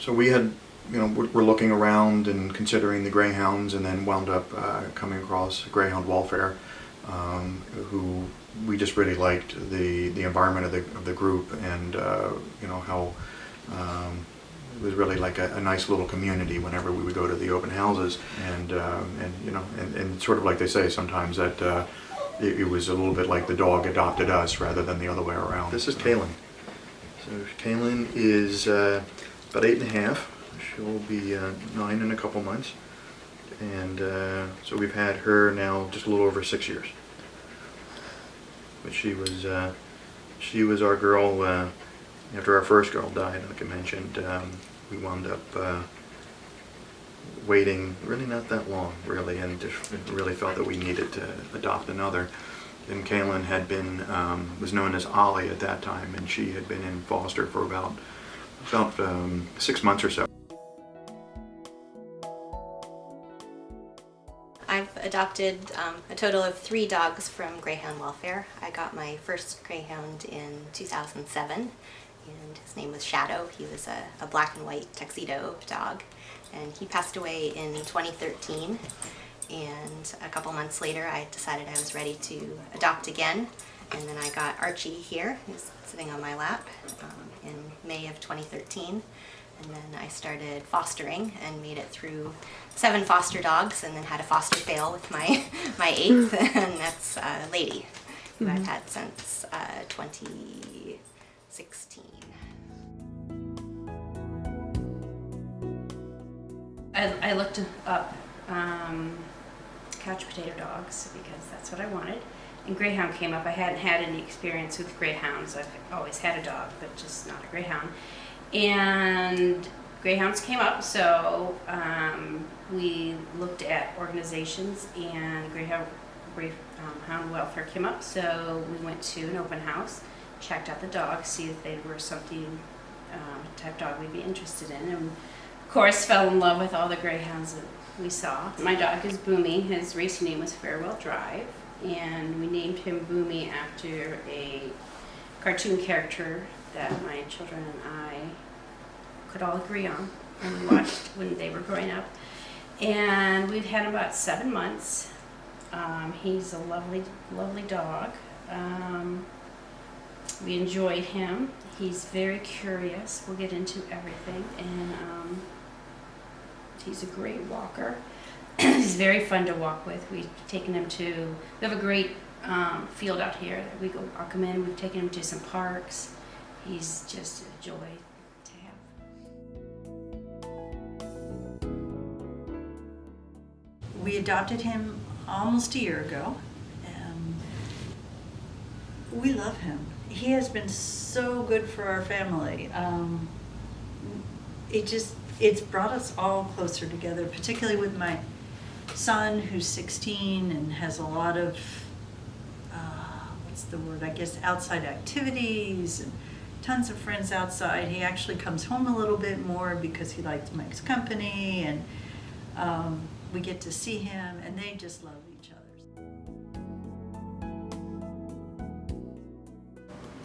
So we had, we're looking around and considering the Greyhounds, and then wound up coming across Greyhound Welfare, who we just really liked the environment of the group, and how it was really like a nice little community whenever we would go to the open houses, and sort of like they say sometimes that it was a little bit like the dog adopted us rather than the other way around. This is Kaylin. So Kaylin is about 8.5. She'll be 9 in a couple months, and so we've had her now just a little over 6 years. But she was our girl after our first girl died. Like I mentioned, we wound up waiting really not that long, really, and just really felt that we needed to adopt another. And Kaylin had been was known as Ollie at that time, and she had been in foster for about 6 months or so. I've adopted a total of 3 dogs from Greyhound Welfare. I got my first Greyhound in 2007, and his name was Shadow. He was a black and white tuxedo dog, and he passed away in 2013. And a couple months later I decided I was ready to adopt again, and then I got Archie here, who's sitting on my lap, in May of 2013. And then I started fostering and made it through 7 foster dogs, and then had a foster fail with my 8th, and that's Lady, who I've had since 2016. I looked up couch potato dogs because that's what I wanted, and Greyhound came up. I hadn't had any experience with Greyhounds. I've always had a dog, but just not a Greyhound. And Greyhounds came up, so we looked at organizations, and Greyhound Welfare came up, so we went to an open house, checked out the dogs, see if they were something type dog we'd be interested in, and of course fell in love with all the Greyhounds that we saw. My dog is Boomy. His racing name was Farewell Drive, and we named him Boomy after a cartoon character that my children and I could all agree on and we watched when they were growing up. And we've had him about 7 months. He's a lovely, lovely dog. We enjoyed him. He's very curious. We'll get into everything, and he's a great walker. He's very fun to walk with. We've taken him to, we have a great field out here that we go walk him in. We've taken him to some parks. He's just a joy to have. We adopted him almost a year ago. We love him. He has been so good for our family. It's brought us all closer together, particularly with my son, who's 16 and has a lot of, outside activities and tons of friends outside. He actually comes home a little bit more because he likes Mike's company, and we get to see him, and they just love each other.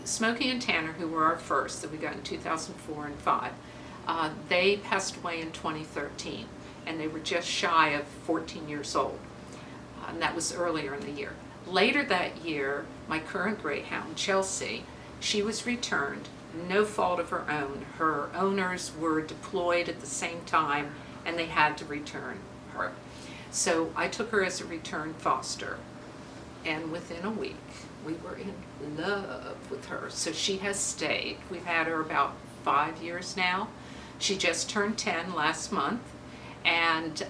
Smokey and Tanner, who were our first that we got in 2004 and 5, they passed away in 2013, and they were just shy of 14 years old, and that was earlier in the year. Later that year, my current Greyhound, Chelsea, she was returned, no fault of her own. Her owners were deployed at the same time, and they had to return her. So I took her as a return foster, and within a week, we were in love with her. So she has stayed. We've had her about 5 years now. She just turned 10 last month, and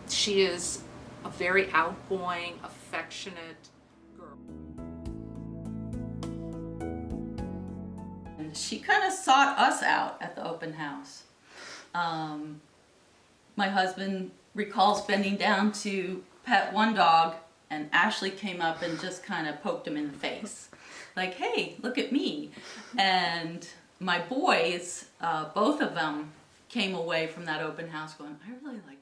she is a very outgoing, affectionate girl. And she kind of sought us out at the open house. My husband recalls bending down to pet one dog, and Ashley came up and just kind of poked him in the face. Like, hey, look at me. And my boys, both of them, came away from that open house going, I really like